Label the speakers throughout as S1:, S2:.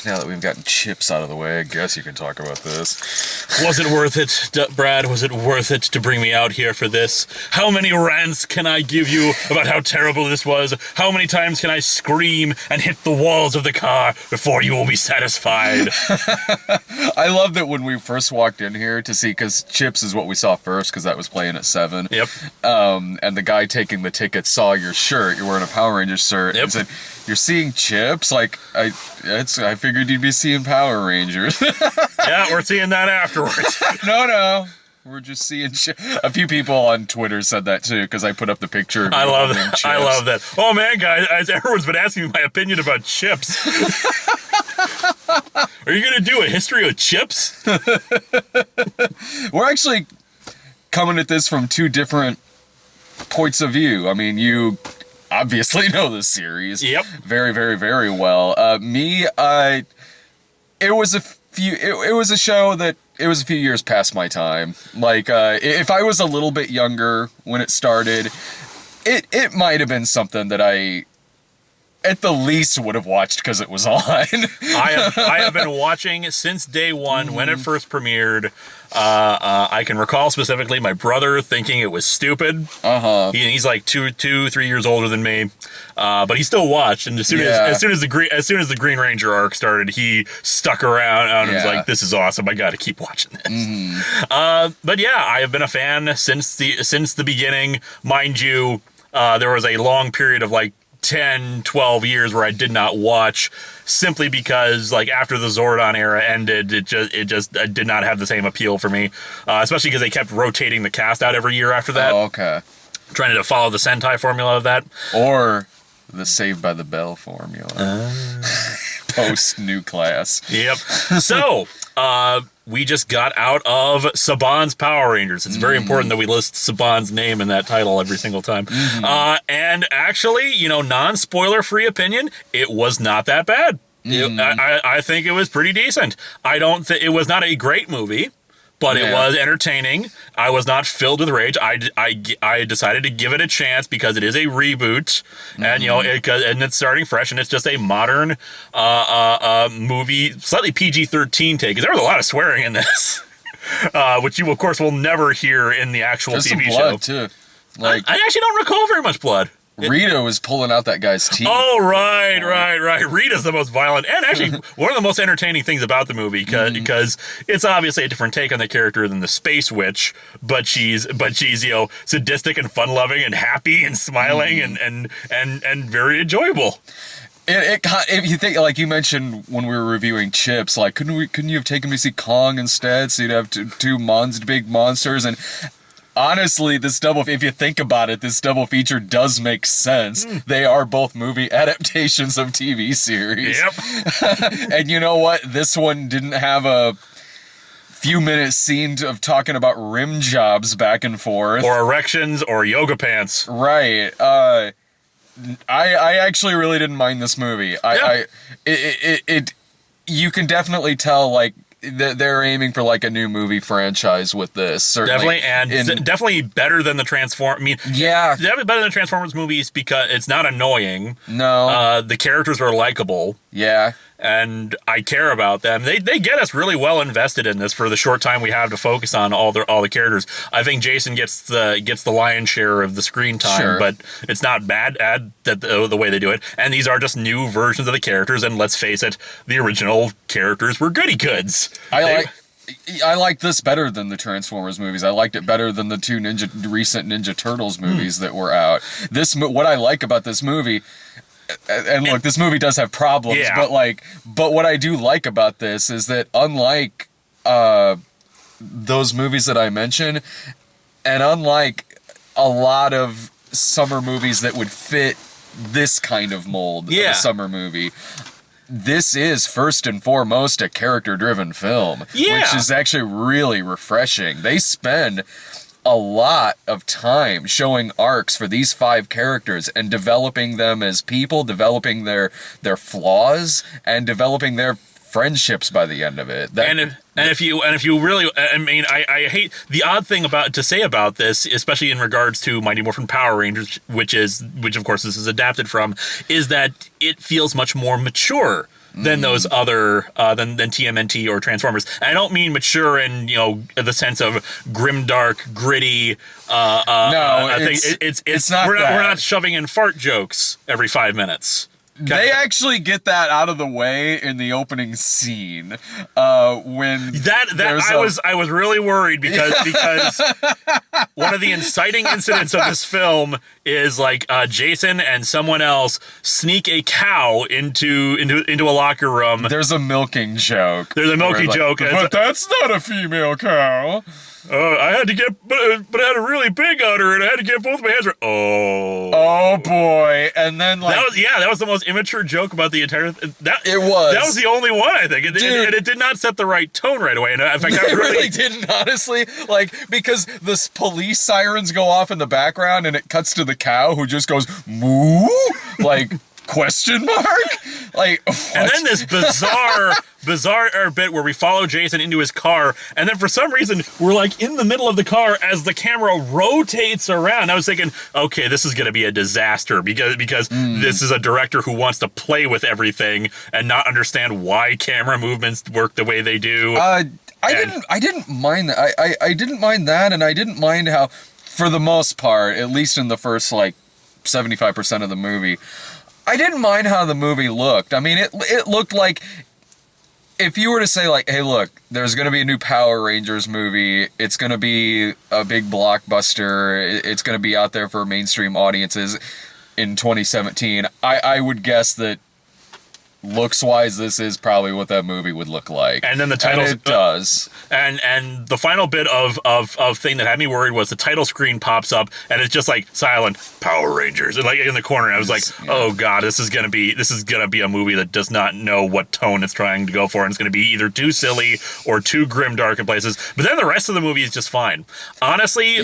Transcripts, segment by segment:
S1: now that we've gotten Chips out of the way, I guess you can talk about this.
S2: Was it worth it, Brad? Was it worth it to bring me out here for this? How many rants can I give you about how terrible this was? How many times can I scream and hit the walls of the car before you will be satisfied?
S1: I love that when we first walked in here to see, because Chips is what we saw first, because that was playing at 7.
S2: Yep.
S1: And the guy taking the ticket saw your shirt. You're wearing a Power Rangers shirt.
S2: Yep.
S1: And said, "You're seeing Chips? Like, I figured you'd be seeing Power Rangers."
S2: Yeah, we're seeing that afterwards.
S1: No. We're just seeing a few people on Twitter said that too, because I put up the picture of
S2: I
S1: me
S2: love
S1: holding
S2: that.
S1: Chips.
S2: I love that. Oh man, guys, everyone's been asking me my opinion about Chips. Are you gonna do a history of Chips?
S1: We're actually coming at this from 2 different points of view. I mean, you obviously know the series.
S2: Yep.
S1: Very, very, very well. It was a show that it was a few years past my time. Like, if I was a little bit younger when it started, it might have been something that I, at the least, would have watched because it was on.
S2: I have been watching since day one when it first premiered. I can recall specifically my brother thinking it was stupid. He's like 3 years older than me, but he still watched. And as soon as the Green Ranger arc started, he stuck around and was like, "This is awesome! I got to keep watching this." But yeah, I have been a fan since the beginning. Mind you, there was a long period of like 10, 12 years where I did not watch, simply because like after the Zordon era ended, it just did not have the same appeal for me, especially because they kept rotating the cast out every year after that.
S1: Oh, okay.
S2: Trying to follow the Sentai formula of that.
S1: Or the Saved by the Bell formula. Post new class.
S2: Yep. So, we just got out of Saban's Power Rangers. It's very important that we list Saban's name in that title every single time. And actually, non-spoiler free opinion, it was not that bad. I think it was pretty decent. It was not a great movie, but it was entertaining. I was not filled with rage. I decided to give it a chance because it is a reboot, and and it's starting fresh, and it's just a modern movie, slightly PG-13 take. Because there was a lot of swearing in this, which you of course will never hear in the actual
S1: There's
S2: TV
S1: some
S2: show.
S1: blood too. Like,
S2: I actually don't recall very much blood.
S1: Rita was pulling out that guy's teeth.
S2: Oh, right. Rita's the most violent, and actually one of the most entertaining things about the movie, because it's obviously a different take on the character than the Space Witch, but she's sadistic and fun-loving and happy and smiling and very enjoyable.
S1: If you think, like you mentioned when we were reviewing Chips, like couldn't you have taken me to see Kong instead, so you'd have two big monsters? And honestly, if you think about it, this double feature does make sense. They are both movie adaptations of TV series.
S2: Yep.
S1: And you know what? This one didn't have a few minutes scene of talking about rim jobs back and forth.
S2: Or erections or yoga pants.
S1: Right. I actually really didn't mind this movie. You can definitely tell, like, they're aiming for like a new movie franchise with this. Certainly.
S2: Definitely, and definitely better than the definitely better than Transformers movies because it's not annoying.
S1: No.
S2: The characters are likable.
S1: Yeah.
S2: And I care about them. They get us really well invested in this for the short time we have to focus on all the characters. I think Jason gets the lion's share of the screen time, but it's not bad the way they do it. And these are just new versions of the characters. And let's face it, the original characters were goody goods.
S1: I like this better than the Transformers movies. I liked it better than the 2 recent Ninja Turtles movies that were out. What I like about this movie. And look, this movie does have problems, but what I do like about this is that unlike those movies that I mentioned, and unlike a lot of summer movies that would fit this kind of mold of a summer movie, this is first and foremost a character-driven film, which is actually really refreshing. They spend a lot of time showing arcs for these 5 characters and developing them as people, developing their flaws, and developing their friendships by the end of it.
S2: If you really, I mean, I hate the odd thing to say about this, especially in regards to Mighty Morphin Power Rangers, which of course this is adapted from, is that it feels much more mature than those other than TMNT or Transformers. And I don't mean mature in the sense of grimdark, gritty.
S1: No, it's not.
S2: We're not shoving in fart jokes every 5 minutes.
S1: They actually get that out of the way in the opening scene when
S2: I was really worried because one of the inciting incidents of this film is like Jason and someone else sneak a cow into a locker room.
S1: There's a milking joke.
S2: But
S1: that's not a female cow.
S2: I had to get, but I had a really big udder, and I had to get both my hands.
S1: Oh boy! And then
S2: that was the most immature joke about the entire. That was the only one, I think, and it did not set the right tone right away. And in fact,
S1: it really didn't, honestly. Because the police sirens go off in the background, and it cuts to the cow who just goes moo, question mark? What?
S2: And then this bizarre bit where we follow Jason into his car, and then for some reason we're in the middle of the car as the camera rotates around. I was thinking, okay, this is going to be a disaster because this is a director who wants to play with everything and not understand why camera movements work the way they do.
S1: I didn't mind that. I didn't mind that, and I didn't mind how, for the most part, at least in the first 75% of the movie, I didn't mind how the movie looked. I mean, it looked like if you were to say hey, look, there's going to be a new Power Rangers movie. It's going to be a big blockbuster. It's going to be out there for mainstream audiences in 2017. I would guess that looks-wise, this is probably what that movie would look like.
S2: And then the title,
S1: it does.
S2: And the final bit of thing that had me worried was the title screen pops up, and it's just silent Power Rangers, and in the corner. And I was oh god, this is gonna be a movie that does not know what tone it's trying to go for, and it's gonna be either too silly or too grimdark in places. But then the rest of the movie is just fine. Honestly,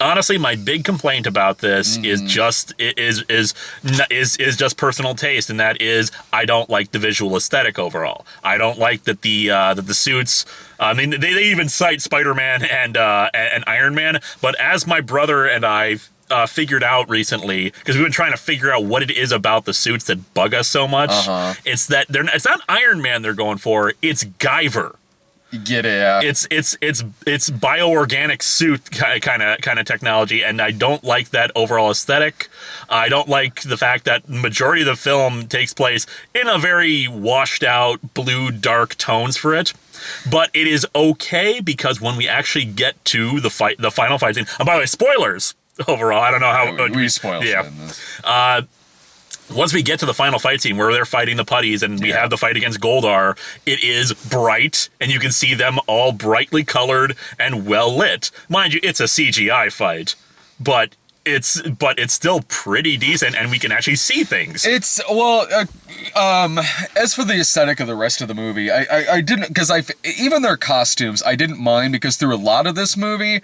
S2: Honestly, my big complaint about this is just personal taste, and that is I don't like the visual aesthetic overall. I don't like that the suits. I mean, they even cite Spider-Man and Iron Man, but as my brother and I figured out recently, because we've been trying to figure out what it is about the suits that bug us so much. It's that it's not Iron Man they're going for. It's Guyver.
S1: Get it? Yeah.
S2: It's bioorganic suit kind of technology, and I don't like that overall aesthetic. I don't like the fact that the majority of the film takes place in a very washed out blue dark tones for it. But it is okay because when we actually get to the final fight scene. And by the way, spoilers overall. I don't know how
S1: we spoiled.
S2: Yeah. Once we get to the final fight scene where they're fighting the putties and we have the fight against Goldar, it is bright, and you can see them all brightly colored and well lit. Mind you, it's a CGI fight, but it's still pretty decent, and we can actually see things.
S1: As for the aesthetic of the rest of the movie, I didn't, because even their costumes I didn't mind, because through a lot of this movie,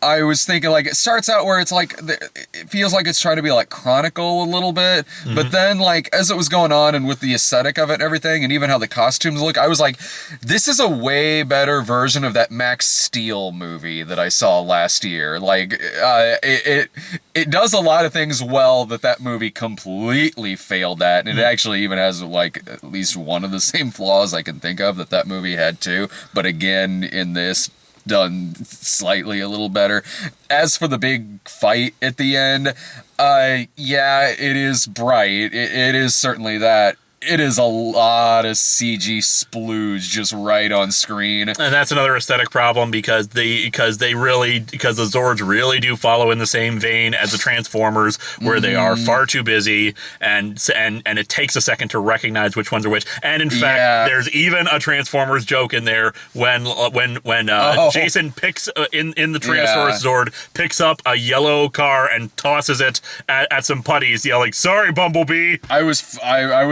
S1: I was thinking, it starts out where it's it feels like it's trying to be Chronicle a little bit, but then as it was going on and with the aesthetic of it and everything, and even how the costumes look, I was this is a way better version of that Max Steel movie that I saw last year. It does a lot of things well that movie completely failed at, and it actually even has at least one of the same flaws I can think of that movie had too, but again, in this, done slightly a little better. As for the big fight at the end, it is bright. It is certainly that. It is a lot of CG splooge just right on screen.
S2: And that's another aesthetic problem because the Zords really do follow in the same vein as the Transformers, where they are far too busy, and it takes a second to recognize which ones are which. And in fact, there's even a Transformers joke in there when Jason picks in the Tyrannosaurus Zord picks up a yellow car and tosses it at some putties, yelling, "Sorry, Bumblebee."
S1: I was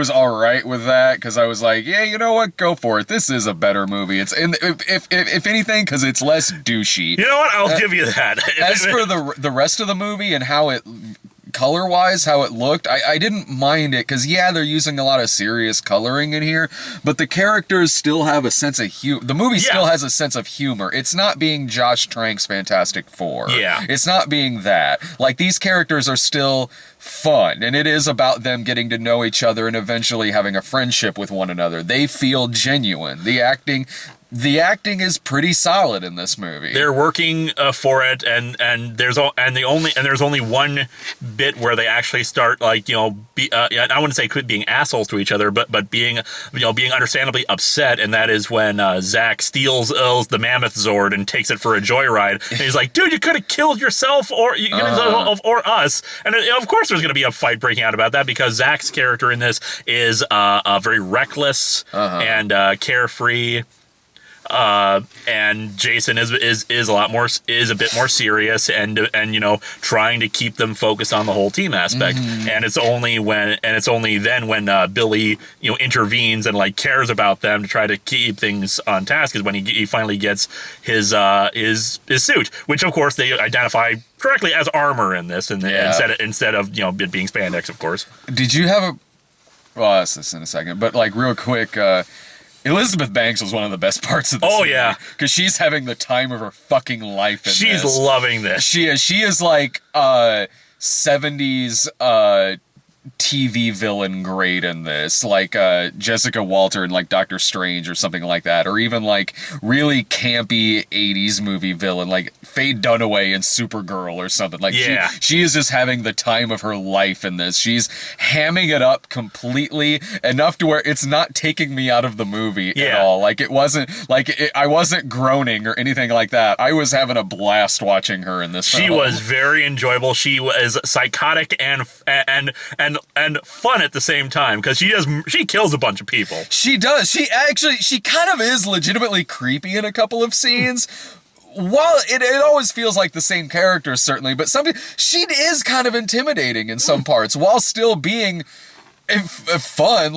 S1: all right with that, because I was you know what, go for it. This is a better movie. It's if anything, because it's less douchey.
S2: You know what? I'll give you that.
S1: As for the rest of the movie and how it color-wise, how it looked, I didn't mind it, because, yeah, they're using a lot of serious coloring in here, but the characters still have a sense of humor. The movie still has a sense of humor. It's not being Josh Trank's Fantastic Four.
S2: Yeah.
S1: It's not being that. Like, these characters are still fun, and it is about them getting to know each other and eventually having a friendship with one another. They feel genuine. The acting is pretty solid in this movie.
S2: They're working for it, and there's only one bit where they actually start, like, I wouldn't say being assholes to each other, but being understandably upset, and that is when Zach steals the Mammoth Zord and takes it for a joyride, and he's like, "Dude, you could have killed yourself or us," and of course there's going to be a fight breaking out about that, because Zach's character in this is very reckless and carefree. And Jason is a bit more serious and trying to keep them focused on the whole team aspect. And it's only then when Billy intervenes and like cares about them to try to keep things on task is when he finally gets his suit, which of course they identify correctly as armor in this, and instead of it being spandex, of course.
S1: Did you have Well, I'll ask this in a second, but like real quick. Elizabeth Banks was one of the best parts of this movie. Yeah. Because she's having the time of her fucking life in
S2: She's
S1: this.
S2: loving this.
S1: She is like 70s TV villain great in this. Like Jessica Walter in like Doctor Strange or something like that. Or even like really campy 80s movie villain like Faye Dunaway in Supergirl or something. Like she is just having the time of her life in this. She's hamming it up completely enough to where it's not taking me out of the movie at all. Like it wasn't like I wasn't groaning or anything like that. I was having a blast watching her in this.
S2: She was very enjoyable. She was psychotic and fun at the same time, because she kills a bunch of people. She
S1: does. She kind of is legitimately creepy in a couple of scenes. While it always feels like the same character, certainly, but she is kind of intimidating in some parts, while still being fun,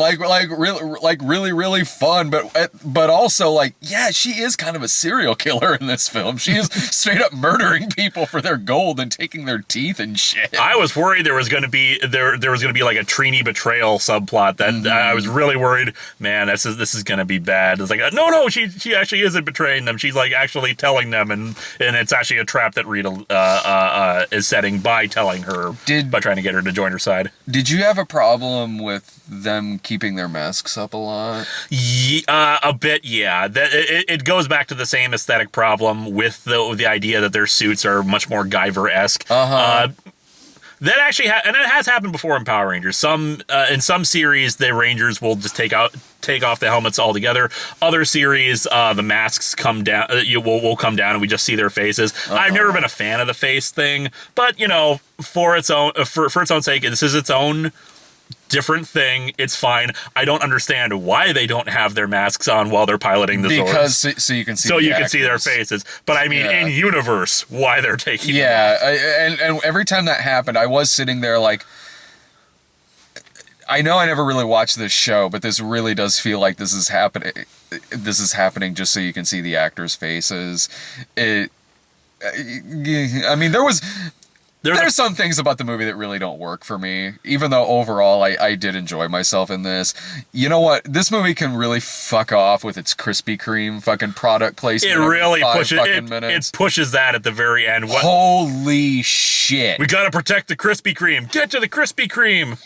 S1: really fun, but also like, yeah, she is kind of a serial killer in this film. She is straight up murdering people for their gold and taking their teeth and shit.
S2: I was worried there was going to be like a Trini betrayal subplot. That I was really worried. Man, this is going to be bad. It's like no, she actually isn't betraying them. She's like actually telling them, and it's actually a trap that Rita is setting by telling her by trying to get her to join her side.
S1: Did you have a problem with them keeping their masks up a lot?
S2: Yeah, a bit, yeah. It goes back to the same aesthetic problem with the idea that their suits are much more Guyver-esque. That actually and it has happened before in Power Rangers. In some series, the Rangers will just take off the helmets altogether. Other series, the masks come down. Will come down, and we just see their faces. I've never been a fan of the face thing, but for its own sake, this is its own different thing. It's fine. I don't understand why they don't have their masks on while they're piloting the Zords.
S1: Because so you can see
S2: their faces. But I mean, in universe, why they're taking them off.
S1: And every time that happened, I was sitting there like, I know I never really watched this show, but this really does feel like this is happening. This is happening just so you can see the actors' faces. I mean, there's some things about the movie that really don't work for me, even though overall I did enjoy myself in this. You know what? This movie can really fuck off with its Krispy Kreme fucking product placement.
S2: It really pushes it pushes that at the very end.
S1: Holy shit.
S2: We gotta protect the Krispy Kreme. Get to the Krispy Kreme.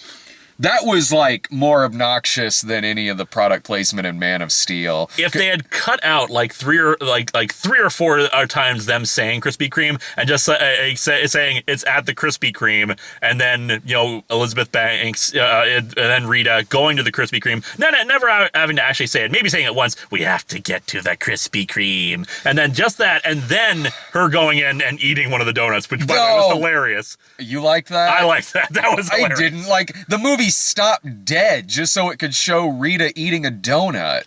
S1: That was like more obnoxious than any of the product placement in Man of Steel.
S2: If they had cut out like three or four times them saying Krispy Kreme and just saying it's at the Krispy Kreme, and then Elizabeth Banks and then Rita going to the Krispy Kreme, never having to actually say it, maybe saying it once, we have to get to the Krispy Kreme, and then just that, and then her going in and eating one of the donuts, which was hilarious.
S1: You liked that?
S2: I liked that. That was hilarious.
S1: I didn't. Like, the movie stopped dead just so it could show Rita eating a donut.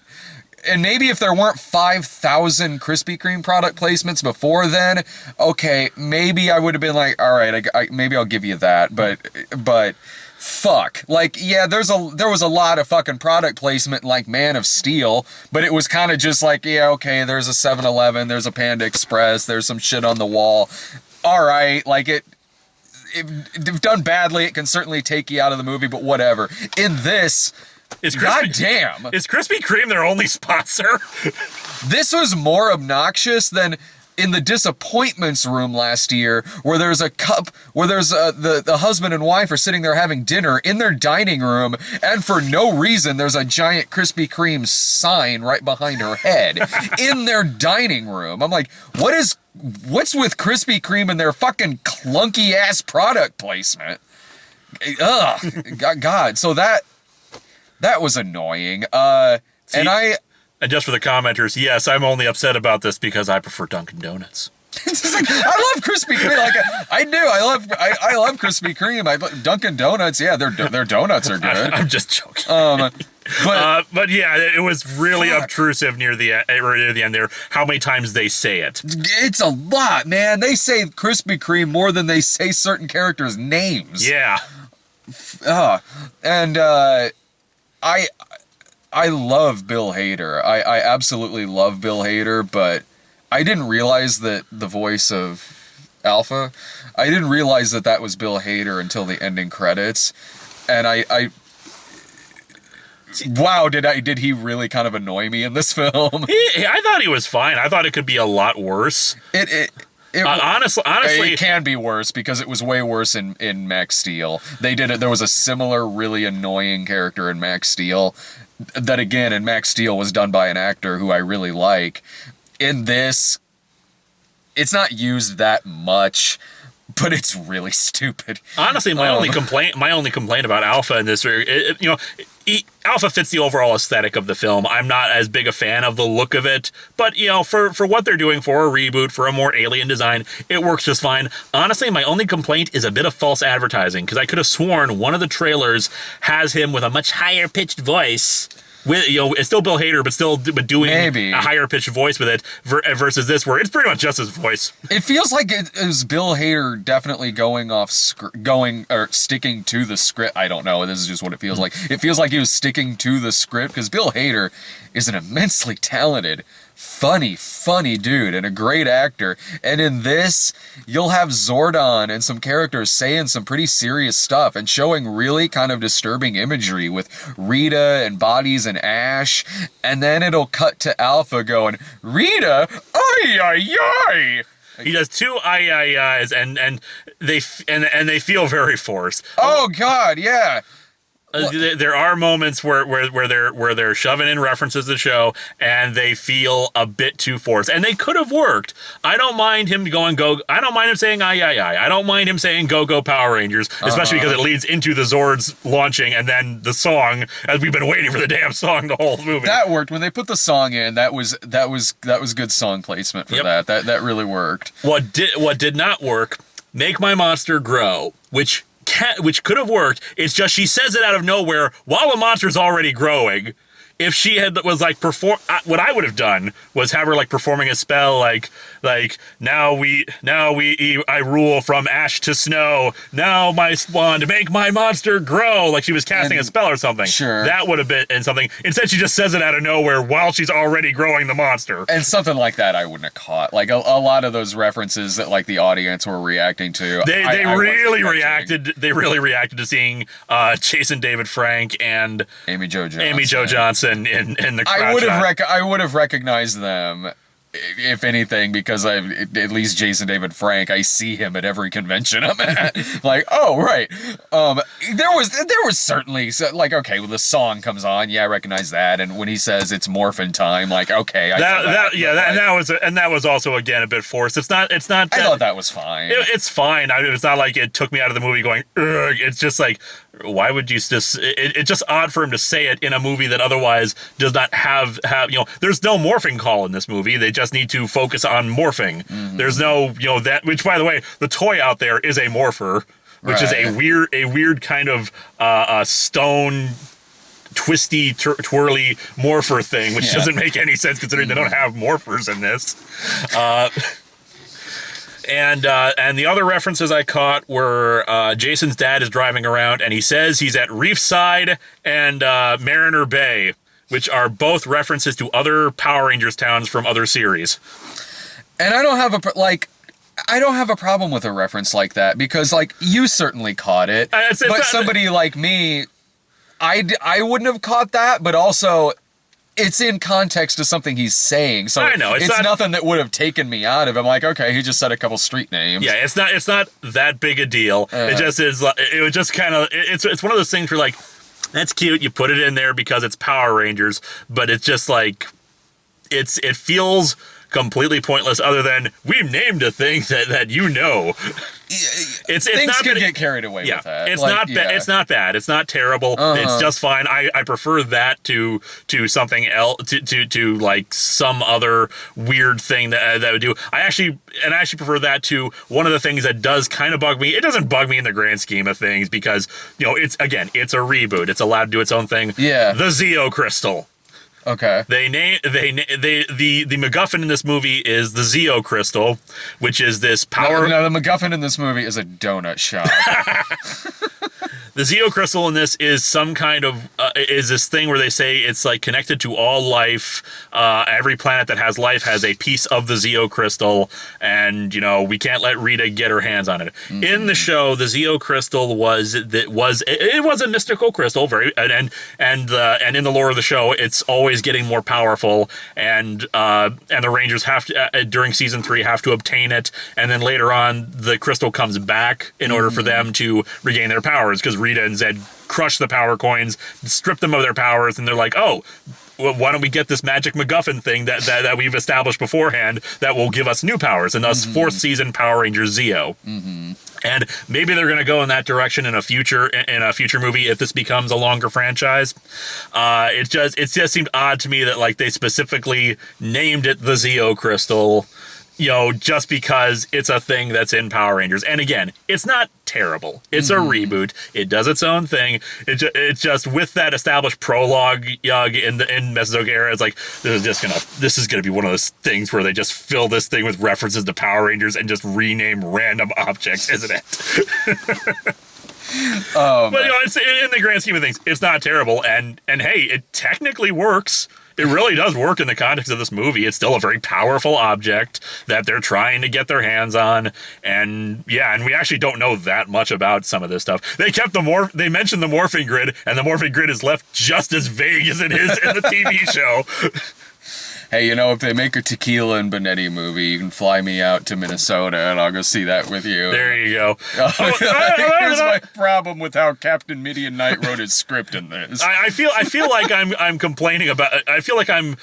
S1: And maybe if there weren't 5,000 Krispy Kreme product placements before then, okay, maybe I would have been like, all right, maybe I'll give you that. But fuck. Like, yeah, there was a lot of fucking product placement like Man of Steel, but it was kind of just like, yeah, okay, there's a 7-Eleven, there's a Panda Express, there's some shit on the wall. All right, like if done badly, it can certainly take you out of the movie, but whatever. In this, goddamn.
S2: Is Krispy Kreme their only sponsor?
S1: This was more obnoxious than in the disappointments room last year, where there's a cup, where there's the husband and wife are sitting there having dinner in their dining room, and for no reason there's a giant Krispy Kreme sign right behind her head in their dining room. I'm like, what's with Krispy Kreme and their fucking clunky ass product placement? Ugh, God. So that was annoying.
S2: And just for the commenters, yes, I'm only upset about this because I prefer Dunkin' Donuts.
S1: It's like, I love Krispy Kreme. Like I do. I love Krispy Kreme. Dunkin' Donuts, yeah, their donuts are good.
S2: I'm just joking. But yeah, it was really obtrusive near the end there. How many times they say it?
S1: It's a lot, man. They say Krispy Kreme more than they say certain characters' names.
S2: Yeah.
S1: And I love Bill Hader. I absolutely love Bill Hader, but I didn't realize that the voice of Alpha, I didn't realize that was Bill Hader until the ending credits. And wow, did he really kind of annoy me in this film?
S2: I thought he was fine. I thought it could be a lot worse. Honestly,
S1: it can be worse because it was way worse in Max Steel. There was a similar really annoying character in Max Steel that, again, in Max Steel was done by an actor who I really like. In this, it's not used that much, but it's really stupid.
S2: Honestly, my only complaint about Alpha in this, Alpha fits the overall aesthetic of the film. I'm not as big a fan of the look of it, but for what they're doing for a reboot, for a more alien design, it works just fine. Honestly, my only complaint is a bit of false advertising, because I could have sworn one of the trailers has him with a much higher pitched voice. With it's still Bill Hader, but doing a higher pitched voice with it versus this, where it's pretty much just his voice.
S1: It feels like it is Bill Hader definitely sticking to the script. I don't know. This is just what it feels like. It feels like he was sticking to the script because Bill Hader is an immensely talented, funny dude and a great actor. And in this, you'll have Zordon and some characters saying some pretty serious stuff and showing really kind of disturbing imagery with Rita and bodies and Ash. And then it'll cut to Alpha going, Rita, ay.
S2: He does two ay's and they feel very forced.
S1: Oh God, yeah.
S2: There are moments where they're shoving in references to the show and they feel a bit too forced, and they could have worked. I don't mind him going go. I don't mind him saying aye. I don't mind him saying go Power Rangers, especially because it leads into the Zords launching and then the song, as we've been waiting for the damn song the whole movie.
S1: That worked when they put the song in. That was good song placement for that. That really worked.
S2: What did not work? Make my monster grow, which could have worked. It's just she says it out of nowhere while the monster's already growing. If she was like what I would have done was have her like performing a spell like now I rule from ash to snow. Now my wand make my monster grow. Like she was casting a spell or something.
S1: Sure,
S2: that would have been something. Instead, she just says it out of nowhere while she's already growing the monster.
S1: And something like that, I wouldn't have caught. Like a lot of those references that like the audience were reacting to.
S2: They really reacted. They really reacted to seeing Jason David Frank and
S1: Amy Jo Johnson.
S2: In the crowd
S1: I would have recognized them, if anything, because at least Jason David Frank, I see him at every convention I'm at. Like, oh right. There was certainly like, okay, when the song comes on, yeah, I recognize that, and when he says it's morphin' time, like, okay, that was also again a bit forced. It's not. I thought that was fine.
S2: It's fine. It's not like it took me out of the movie going, ugh. It's just like, why would you just? It's just odd for him to say it in a movie that otherwise does not have. There's no morphing call in this movie. They just need to focus on morphing. Mm-hmm. There's no, that. Which, by the way, the toy out there is a morpher, which is a weird kind of stone, twisty, twirly morpher thing, which doesn't make any sense considering they don't have morphers in this. And the other references I caught were Jason's dad is driving around and he says he's at Reefside and Mariner Bay, which are both references to other Power Rangers towns from other series.
S1: And I don't have I don't have a problem with a reference like that because, like, you certainly caught it. But somebody like me, I wouldn't have caught that, but also it's in context to something he's saying. So
S2: I know,
S1: it's nothing that would have taken me out of it. I'm like, okay, he just said a couple street names.
S2: Yeah, it's not that big a deal. It just is. It was just kind of. It's one of those things where, like, that's cute. You put it in there because it's Power Rangers, but it's just like it feels completely pointless. Other than we've named a thing that you know. It's
S1: Things
S2: not
S1: can get carried away with that.
S2: It's not bad. It's not bad. It's not terrible. It's just fine. I prefer that to something else, to like some other weird thing that would do. I actually prefer that to one of the things that does kind of bug me. It doesn't bug me in the grand scheme of things because, you know, it's a reboot. It's allowed to do its own thing.
S1: Yeah.
S2: The Zeo Crystal.
S1: Okay.
S2: The MacGuffin in this movie is the Zeo Crystal, which is this power.
S1: No, the MacGuffin in this movie is a donut shop.
S2: The Zeo Crystal in this is some kind of is this thing where they say it's like connected to all life. Every planet that has life has a piece of the Zeo Crystal, and, you know, we can't let Rita get her hands on it. Mm-hmm. In the show, the Zeo Crystal was a mystical crystal, and in the lore of the show, it's always getting more powerful, and the Rangers have to during season 3 have to obtain it, and then later on the crystal comes back in order for them to regain their powers, because Rita and Zed crush the power coins, strip them of their powers, and they're like, oh, well, why don't we get this magic MacGuffin thing that we've established beforehand that will give us new powers, and thus fourth season Power Rangers Zeo. Mm-hmm. And maybe they're going to go in that direction in a future movie if this becomes a longer franchise. It just seemed odd to me that, like, they specifically named it the Zeo Crystal, you know, just because it's a thing that's in Power Rangers. And again, it's not terrible. It's a reboot. It does its own thing. It's just with that established prologue in Mesozoic era, it's like, this is gonna be one of those things where they just fill this thing with references to Power Rangers and just rename random objects, isn't it? But, you know, it's, in the grand scheme of things, it's not terrible. And hey, it technically works. It really does work in the context of this movie. It's still a very powerful object that they're trying to get their hands on. And yeah, and we actually don't know that much about some of this stuff. They mentioned the morphing grid, and the morphing grid is left just as vague as it is in the TV show.
S1: Hey, you know, if they make a Tequila and Bonetti movie, you can fly me out to Minnesota and I'll go see that with you.
S2: There you go.
S1: Here's my problem with how Captain Midian Knight wrote his script in this.
S2: I feel like I'm complaining about. I feel like I'm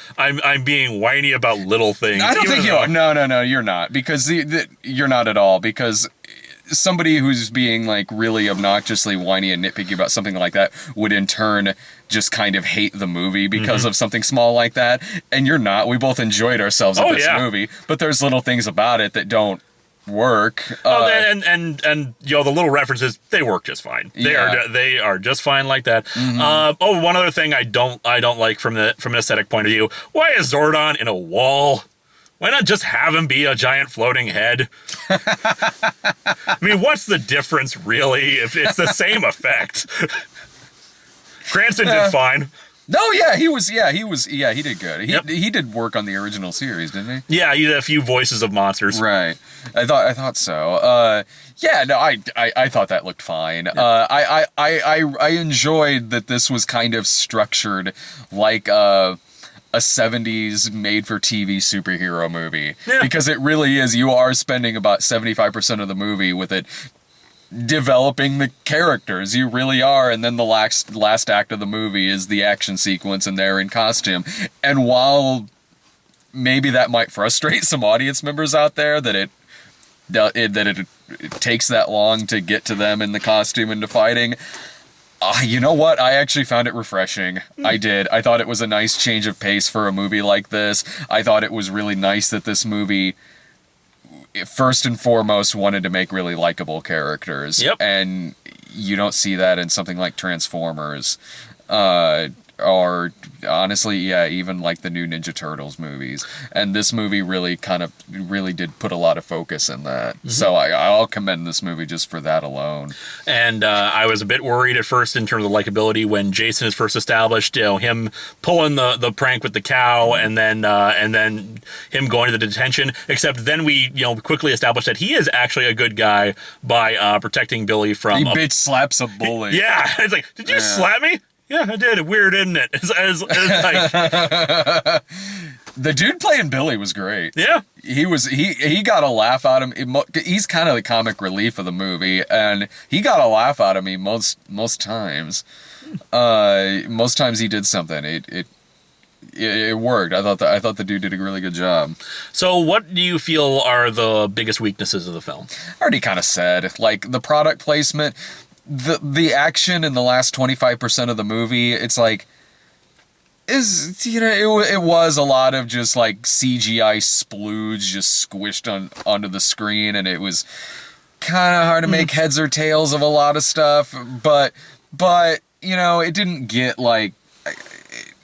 S2: being whiny about little things.
S1: I don't think you are. No, you're not, because you're not at all, because somebody who's being, like, really obnoxiously whiny and nitpicky about something like that would in turn just kind of hate the movie because of something small like that. And you're not. We both enjoyed ourselves in this movie, but there's little things about it that don't work.
S2: And you know, the little references, they work just fine. They are just fine like that. One other thing I don't like from an aesthetic point of view: why is Zordon in a wall? Why not just have him be a giant floating head? I mean, what's the difference, really, if it's the same effect? Cranston did fine.
S1: No, he did good. He did work on the original series, didn't he?
S2: Yeah, he did a few voices of monsters.
S1: Right. I thought so. I thought that looked fine. Yeah. I enjoyed that this was kind of structured like a 70s made-for-TV superhero movie. Yeah. Because it really is. You are spending about 75% of the movie with it developing the characters. You really are. And then the last act of the movie is the action sequence, and they're in costume. And while maybe that might frustrate some audience members out there, that it takes that long to get to them in the costume and to fighting, you know what? I actually found it refreshing. I did. I thought it was a nice change of pace for a movie like this. I thought it was really nice that this movie, first and foremost, wanted to make really likable characters.
S2: Yep.
S1: And you don't see that in something like Transformers. or honestly, yeah, even like the new Ninja Turtles movies. And this movie really did put a lot of focus in that. Mm-hmm. So I'll commend this movie just for that alone.
S2: And I was a bit worried at first in terms of likability when Jason is first established, him pulling the prank with the cow and then him going to the detention, except then we, quickly established that he is actually a good guy by protecting Billy from...
S1: He bitch slaps a bully.
S2: Yeah. It's like, did you slap me? Yeah, I did. Weird, isn't it? It's like...
S1: The dude playing Billy was great.
S2: Yeah.
S1: He got a laugh out of him. He's kind of the comic relief of the movie, and he got a laugh out of me most times. Most times he did something. It worked. I thought the dude did a really good job.
S2: So what do you feel are the biggest weaknesses of the film?
S1: I already kind of said, like, the product placement, the action in the last 25% of the movie, it's like, it was a lot of just like CGI splooge just squished onto the screen, and it was kind of hard to make heads or tails of a lot of stuff, but it didn't get like,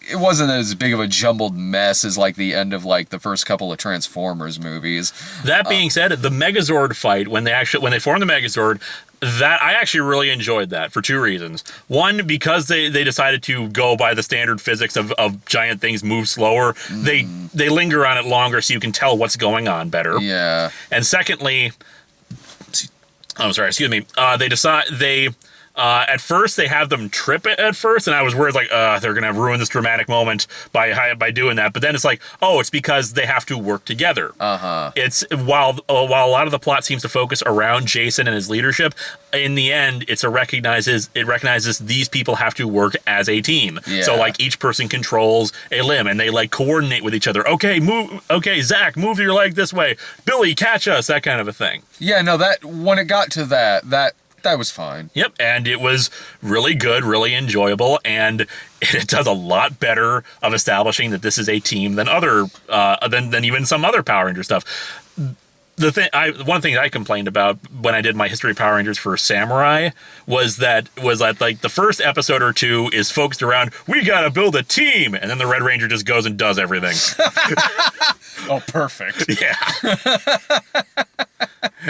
S1: it wasn't as big of a jumbled mess as like the end of like the first couple of Transformers movies.
S2: That being said, the Megazord fight, when they formed the Megazord, that I actually really enjoyed that for two reasons. One, because they decided to go by the standard physics of giant things move slower. They linger on it longer so you can tell what's going on better.
S1: Yeah.
S2: And secondly, at first they have them trip it at first, and I was worried like they're gonna ruin this dramatic moment by doing that. But then it's like, it's because they have to work together. It's while a lot of the plot seems to focus around Jason and his leadership, in the end it recognizes these people have to work as a team. Yeah. So like each person controls a limb and they like coordinate with each other. Okay, Zach, move your leg this way. Billy, catch us, that kind of a thing.
S1: Yeah, no, that when it got to that was fine.
S2: Yep, and it was really good, really enjoyable, and it does a lot better of establishing that this is a team than than even some other Power Ranger stuff. One thing I complained about when I did my history of Power Rangers for Samurai was that like the first episode or two is focused around, we gotta build a team, and then the Red Ranger just goes and does everything.
S1: Oh, perfect.
S2: Yeah.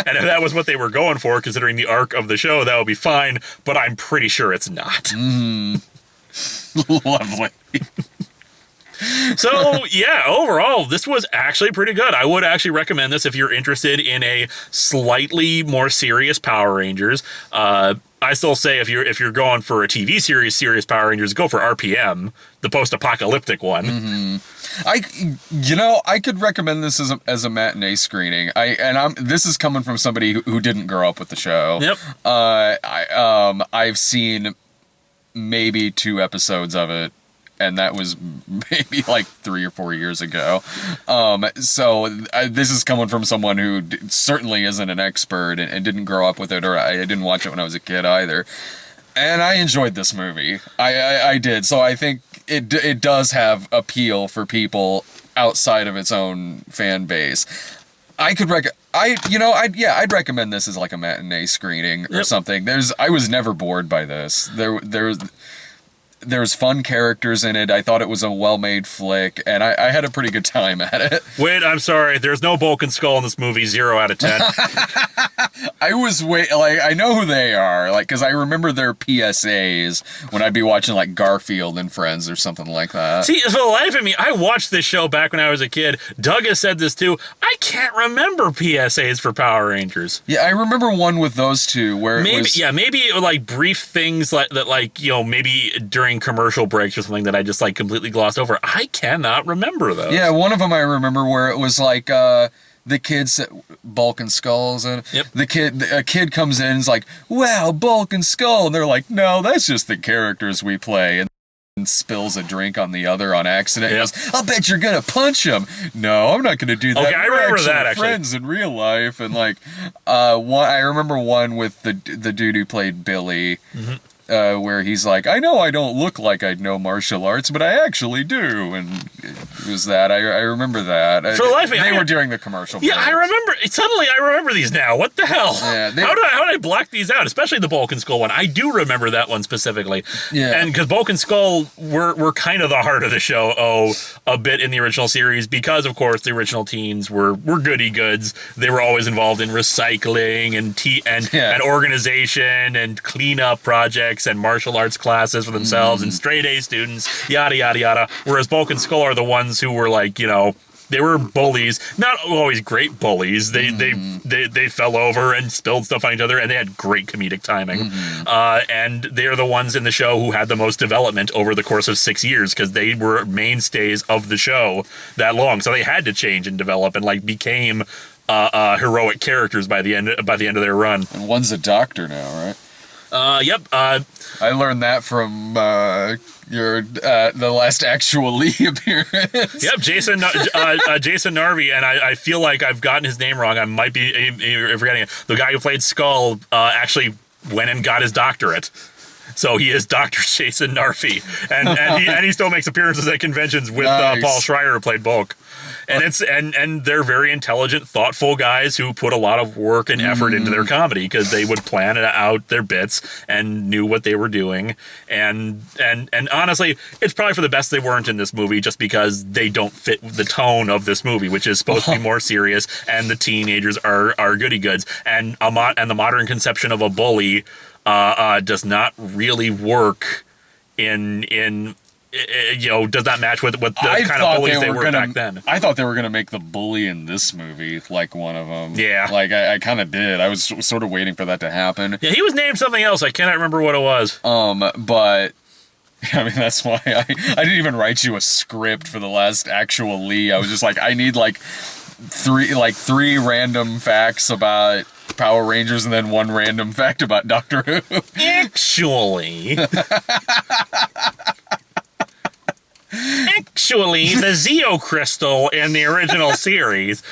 S2: And if that was what they were going for, considering the arc of the show, that would be fine, but I'm pretty sure it's not.
S1: Lovely.
S2: So, yeah, overall, this was actually pretty good. I would actually recommend this if you're interested in a slightly more serious Power Rangers. I still say if you're going for a TV series, serious Power Rangers, go for RPM, the post-apocalyptic one.
S1: Mm-hmm. I could recommend this as a matinee screening. This is coming from somebody who didn't grow up with the show.
S2: Yep.
S1: I've seen maybe 2 episodes of it, and that was maybe like 3 or 4 years ago. This is coming from someone who certainly isn't an expert and didn't grow up with it, or I didn't watch it when I was a kid either. And I enjoyed this movie. I did. So I think it does have appeal for people outside of its own fan base. I'd recommend this as like a matinee screening or something. I was never bored by this. There's fun characters in it. I thought it was a well-made flick, and I had a pretty good time at it.
S2: Wait, I'm sorry. There's no Bulk and Skull in this movie. 0 out of 10.
S1: I know who they are, like, because I remember their PSAs when I'd be watching, like, Garfield and Friends or something like that.
S2: See, for the life of me, I watched this show back when I was a kid. Doug has said this, too. I can't remember PSAs for Power Rangers.
S1: Yeah, I remember one with those two where
S2: maybe it was, like, brief things that, maybe during commercial breaks or something that I just, like, completely glossed over. I cannot remember those.
S1: Yeah, one of them I remember where it was, like, the kids, Bulk and Skulls, and a kid comes in and is like, wow, Bulk and Skull, and they're like, no, that's just the characters we play, and spills a drink on the other on accident. Yep. And goes, I'll bet you're gonna punch him. No, I'm not gonna do that.
S2: Okay, I remember that actually.
S1: Friends in real life, and like, I remember one with the dude who played Billy. Mm-hmm. where he's like, I know I don't look like I know martial arts, but I actually do. And it was that. I remember that.
S2: For the life of me,
S1: they were during the commercial breaks.
S2: Yeah, I remember. Suddenly, I remember these now. What the hell?
S1: Yeah,
S2: how did I block these out? Especially the Bulk and Skull one. I do remember that one specifically.
S1: Yeah.
S2: And because Bulk and Skull were kind of the heart of the show, a bit in the original series, because, of course, the original teens were goody goods. They were always involved in recycling and organization and cleanup projects and martial arts classes for themselves and straight A students, yada, yada, yada. Whereas Bulk and Skull are the ones who were like, they were bullies, not always great bullies. They fell over and spilled stuff on each other, and they had great comedic timing. And they're the ones in the show who had the most development over the course of 6 years, because they were mainstays of the show that long. So they had to change and develop and became heroic characters by the end of their run.
S1: And one's a doctor now, right?
S2: Yep.
S1: I learned that from the last Actual Lee appearance.
S2: Yep, Jason Narvi, and I feel like I've gotten his name wrong. I might be forgetting it. The guy who played Skull actually went and got his doctorate. So he is Dr. Jason Narvi, and he still makes appearances at conventions with Paul Schreier, who played Bulk. And they're very intelligent, thoughtful guys who put a lot of work and effort into their comedy, because they would plan out their bits and knew what they were doing. And honestly, it's probably for the best they weren't in this movie, just because they don't fit the tone of this movie, which is supposed to be more serious, and the teenagers are goody goods, and the modern conception of a bully does not really work does not match with what the kind of bullies they were back then.
S1: I thought they were going to make the bully in this movie like one of them.
S2: Yeah.
S1: I kind of did. I was sort of waiting for that to happen.
S2: Yeah, he was named something else. I cannot remember what it was.
S1: But I mean, that's why I didn't even write you a script for the last Actual Lee. I was just like, I need three random facts about Power Rangers and then one random fact about Doctor Who.
S2: Actually, the Zeo Crystal in the original series.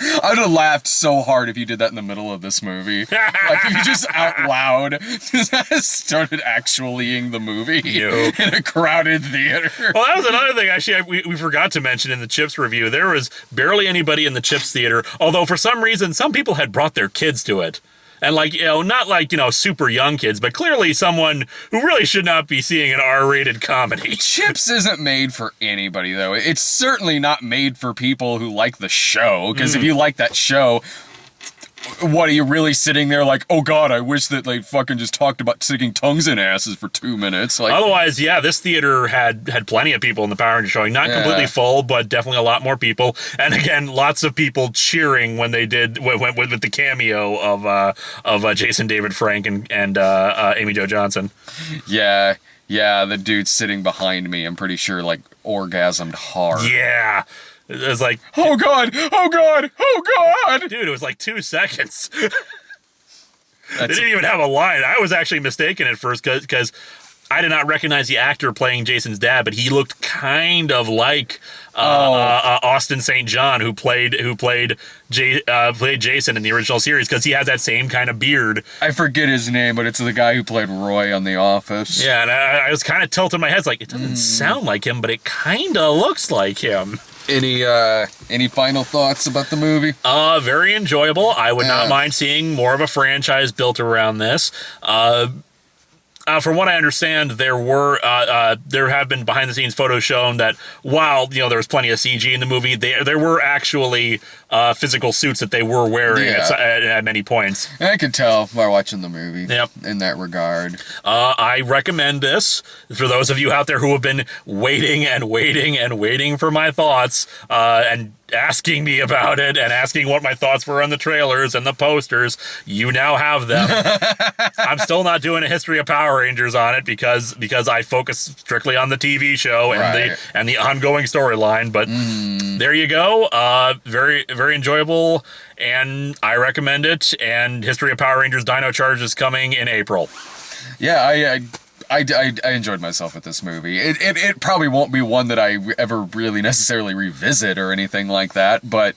S1: I would have laughed so hard if you did that in the middle of this movie. If you just out loud started actuallying the movie in a crowded theater.
S2: Well, that was another thing, actually, we forgot to mention in the Chips review. There was barely anybody in the Chips theater, although for some reason, some people had brought their kids to it. And not super young kids, but clearly someone who really should not be seeing an R-rated comedy.
S1: Chips isn't made for anybody, though. It's certainly not made for people who like the show, because if you like that show, what, are you really sitting there like, oh god, I wish that they fucking just talked about sticking tongues in asses for 2 minutes?
S2: Otherwise, yeah, this theater had plenty of people in the Power Rangers showing. Not completely full, but definitely a lot more people. And again, lots of people cheering when they went with the cameo of Jason David Frank and Amy Jo Johnson.
S1: Yeah, the dude sitting behind me, I'm pretty sure, orgasmed hard.
S2: Yeah. It was like,
S1: oh god, oh god, oh god!
S2: Dude, it was like 2 seconds. They didn't even have a line. I was actually mistaken at first because I did not recognize the actor playing Jason's dad, but he looked kind of like Austin St. John, who played Jason in the original series, because he has that same kind of beard.
S1: I forget his name, but it's the guy who played Roy on The Office.
S2: Yeah, and I was kind of tilting my head, like, it doesn't sound like him, but it kind of looks like him.
S1: Any final thoughts about the movie?
S2: Very enjoyable. I would not mind seeing more of a franchise built around this. From what I understand, there have been behind the scenes photos shown that while there was plenty of CG in the movie, there were actually physical suits that they were wearing at many points.
S1: I could tell by watching the movie.
S2: Yep.
S1: In that regard.
S2: I recommend this for those of you out there who have been waiting for my thoughts and asking me about it and asking what my thoughts were on the trailers and the posters. You now have them. I'm still not doing a history of Power Rangers on it because I focus strictly on the TV show and the ongoing storyline. But there you go. Very, very enjoyable, and I recommend it. And History of Power Rangers Dino Charge is coming in April.
S1: Yeah, I enjoyed myself with this movie. It probably won't be one that I ever really necessarily revisit or anything like that, but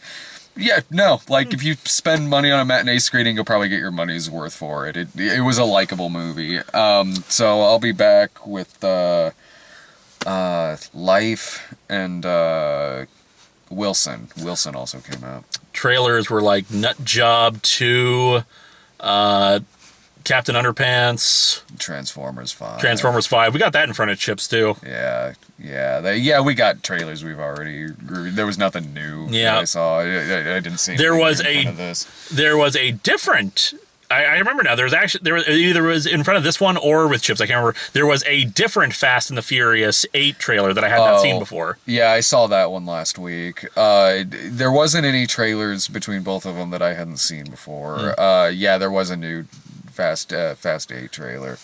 S1: Yeah, no, like, if you spend money on a matinee screening, you'll probably get your money's worth for it. It was a likable movie. So I'll be back with Life and Wilson. Wilson also came out.
S2: Trailers were like Nut Job 2, Captain Underpants,
S1: Transformers 5.
S2: Transformers 5. We got that in front of Chips too.
S1: Yeah, we got trailers we've already reviewed. There was nothing new that I saw. I didn't see
S2: there was
S1: in front of this.
S2: There was a different... I remember now. There was either was in front of this one or with Chips. I can't remember. There was a different Fast and the Furious 8 trailer that I had not seen before.
S1: Yeah, I saw that one last week. There wasn't any trailers between both of them that I hadn't seen before. Yeah, there was a new Fast 8 trailer.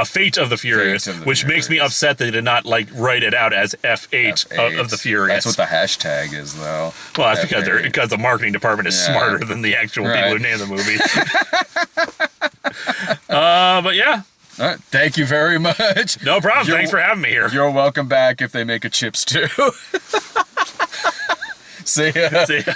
S2: Fate of the Furious, which makes me upset that they did not write it out as F8 of the Furious.
S1: That's what the hashtag is, though.
S2: Well, that's because the marketing department is smarter than the actual people who named the movie. But yeah.
S1: All right. Thank you very much.
S2: No problem. Thanks for having me here.
S1: You're welcome back if they make a Chips too. See ya.
S2: See ya.